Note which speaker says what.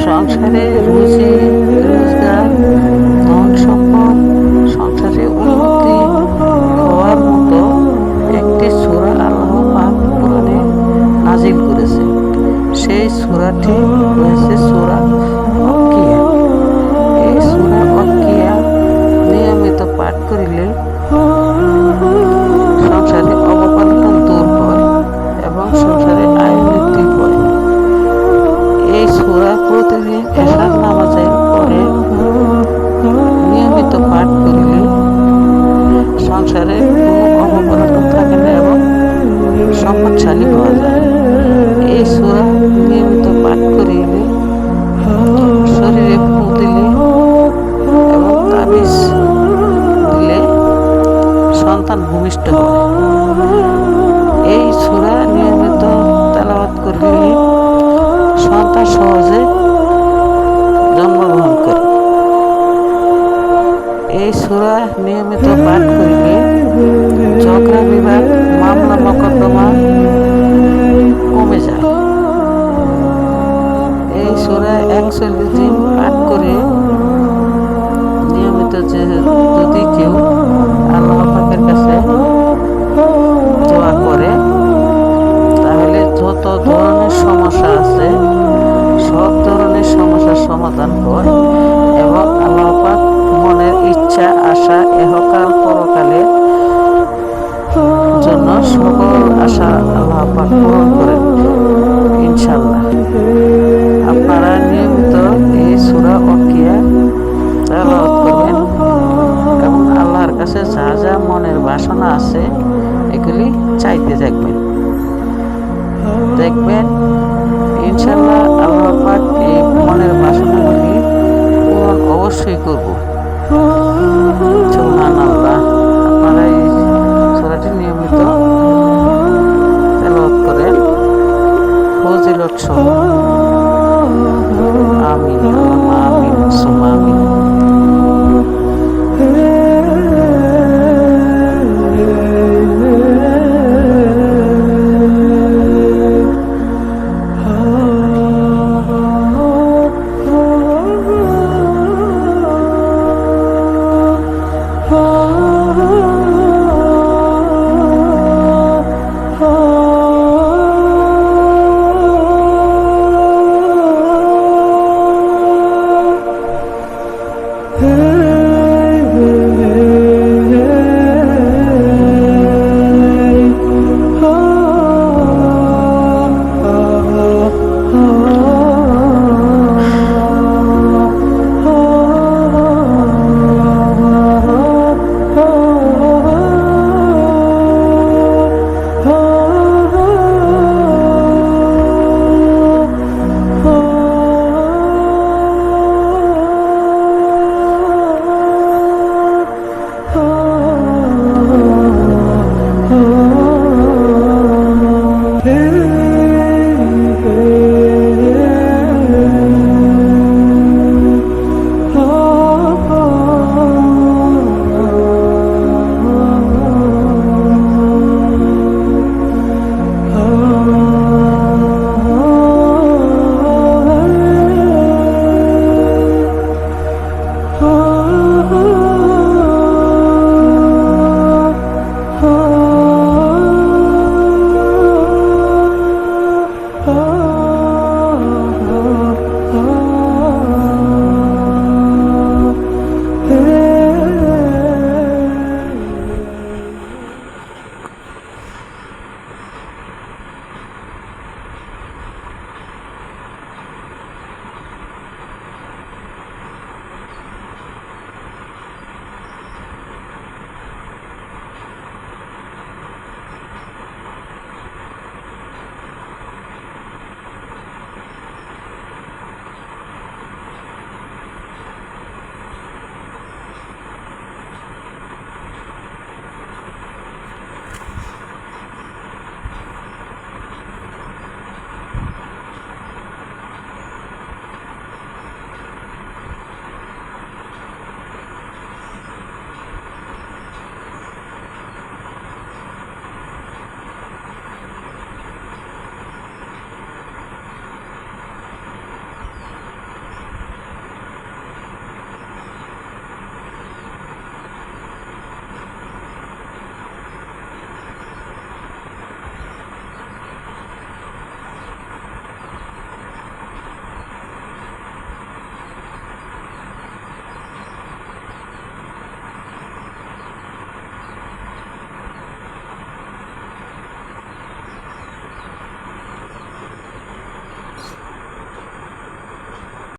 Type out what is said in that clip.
Speaker 1: সংসারে রুজি রোজগার, ধন সম্পদ, সংসারে উন্নতি হওয়ার মতো একটি সূরা আল্লাহ পাক কোরআনে নাজিল করেছে। সেই সূরাটি হয়েছে সূরা ওয়াক্কিয়া। এই সূরা ওয়াক্কিয়া নিয়মিত পাঠ করিলে সংসারে অবপালন দূর হয় এবং সংসারে আয় বৃদ্ধি হয়। এই সূরা প্রতিদিন এশার নামাজের পরে নিয়মিত পাঠ করিলে সংসারে কোনো অবপালন থাকে না এবং সম্পদশালী হওয়া যায়। এই সূরা নিয়মিত পাঠ করিলে, শরীরে ফু দিলে এবং তাবিজ দিলে সন্তান ভূমিষ্ঠ হয়। এই সূরা নিয়মিত তেলাওয়াত করলে সন্তান সহজে জন্মগ্রহণ করে। এই সূরা নিয়মিত পাঠ করিলে ঝগড়া বিবাদ, মামলা মোকদ্দমা কমে যায়। এই সূরা 41 দিন পাঠ করে নিয়মিত যদি কেউ আল্লাহ পাকের কাছে দোয়া করে, তাহলে যত ধরনের সমস্যা আছে সব ধরনের সমস্যার সমাধান হয় এবং আল্লাহ পাক মনের ইচ্ছা, আশা, ইহকাল পরকালের জন্য সকল আশা আল্লাহ পাক পূরণ করেন ইনশাআল্লাহ। আপনারা নিয়মিত এই সূরা ওয়াক্কিয়া তেলাওয়াত করবেন এবং আল্লাহর কাছে যা যা মনের বাসনা আছে এগুলি চাইতে দেখবেন ইনশাআল্লাহ আল্লাহ পাক এই মনের বাসনাগুলি পূরণ অবশ্যই করব। সুবহানাল্লাহ। আপনারা এই সূরাটি নিয়মিত তেলাওয়াত করেন ফজিলত সহ।